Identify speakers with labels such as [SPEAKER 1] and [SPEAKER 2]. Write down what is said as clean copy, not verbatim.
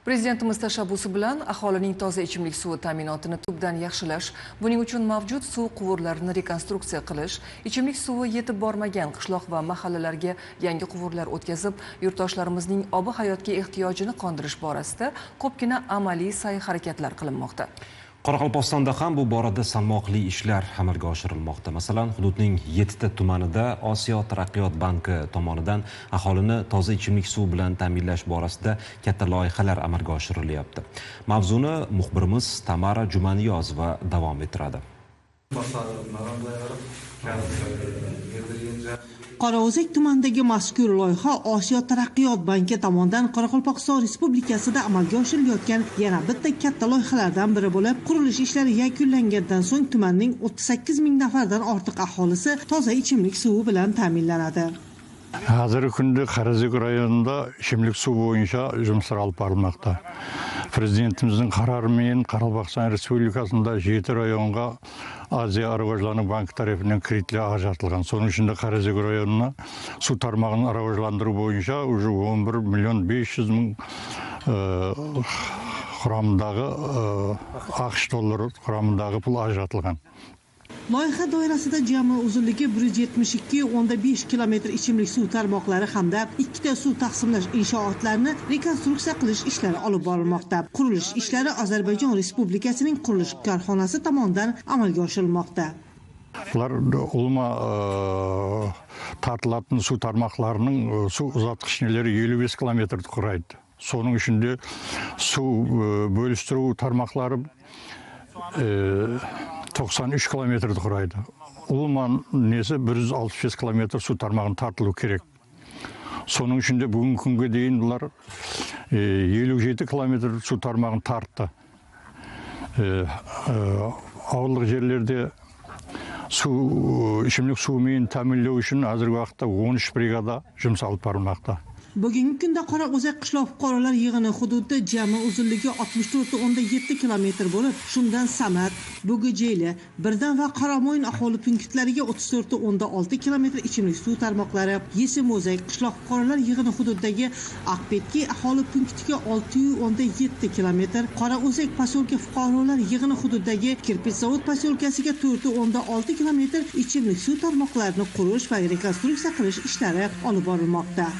[SPEAKER 1] Prezidentimiz tashabbusi bilan aholining toza ichimlik suvi ta'minotini tubdan yaxshilash, buning uchun mavjud suv quvurlarini rekonstruksiya qilish, ichimlik suvi yetib bormagan qishloq va mahallalarga yangi quvurlar o'tkazib, yurtdoshlarimizning obihayotga ehtiyojini qondirish borasida ko'pgina amaliy sa'y-harakatlar qilinmoqda.
[SPEAKER 2] Qoraqalpog'istonda ham bu borada salmoqli ishlar amalga oshirilmoqda. Masalan, hududning 7 ta tumanida Osiyo taraqqiyot banki tomonidan aholini toza ichimlik suvi bilan ta'minlash borasida katta loyihalar amalga oshirilyapti. Mavzuni muxbirimiz Tamara Jumaniyozova davom ettiradi.
[SPEAKER 3] Qorao'zak tumanidagi mazkur loyiha Osiyo taraqqiyot banki tomonidan Qoraqalpog'iston Respublikasida amalga oshirilayotgan yana bitta katta loyihalardan biri bo'lib, qurilish ishlari yakunlangandan so'ng tumanning 38 ming nafardan ortiq aholisi toza ichimlik suvi bilan ta'minlanadi.
[SPEAKER 4] Hozirgi kunda Qarazek rayonida ichimlik suvi bo'yicha жұмыстар olib borilmoqda. Prezidentimizning qaroriмен Qoraqalpog'iston Respublikasida 7 rayonga Азия Rivojlanish banki tarafidan kreditlar ajratilgan. So'ng içinde Qarazek rayonuna su tarmog'ini rivojlantirish bo'yicha 11 million 500 ming quramidagi AQSh dollari quramidagi pul ajratilgan.
[SPEAKER 3] Loyiha doirasida jami uzunligi 172,5 kilometr ichimlik suv tarmoqlari hamda 2 ta suv taqsimlash inshootlarini rekonstruksiya qilish ishlari olib borilmoqda. Qurilish ishlari Ozarbayjon Respublikasining qurilish korxonasi tomonidan amalga oshirilmoqda.
[SPEAKER 4] Ular ulma tartılатын su tarmoqlarining su uzatqichları 55 kilometrni quraydi. So'ning içinde su bölüştürүү tarmoqlari 93 kilometrni quraydi. Ulman nesi 165 kilometr su tarmog'ini tartılуу керек. So'ning içinde bugungi kunga дейін ular 57 kilometr su tarmog'ini tartты. Ауылдық жерлерде su ichimlik suviмен ta'minlау үшін hozirgi vaqtda 13 brigada жұмсалып барылmoqda.
[SPEAKER 3] Bugungi kunda Qorao'zak qishloq fuqarolar yig'ini hududida jami uzunligi 64,7 kilometr bo'lib, shundan Samat, Bugujeli, Birdan va Qaramo'yin aholi punktlariga 34,6 kilometr ichimlik suv tarmoqlari, Yesimozak qishloq fuqarolar yig'ini hududidagi Aqbetki aholi punktiga 6,7 kilometr, Qorao'zak posyolka fuqarolar yig'ini hududidagi Kirpitsavod posyolkasiga 4,6 kilometr ichimlik suv tarmoqlarini qurish va rekonstruksiya qilish ishlari olib borilmoqda.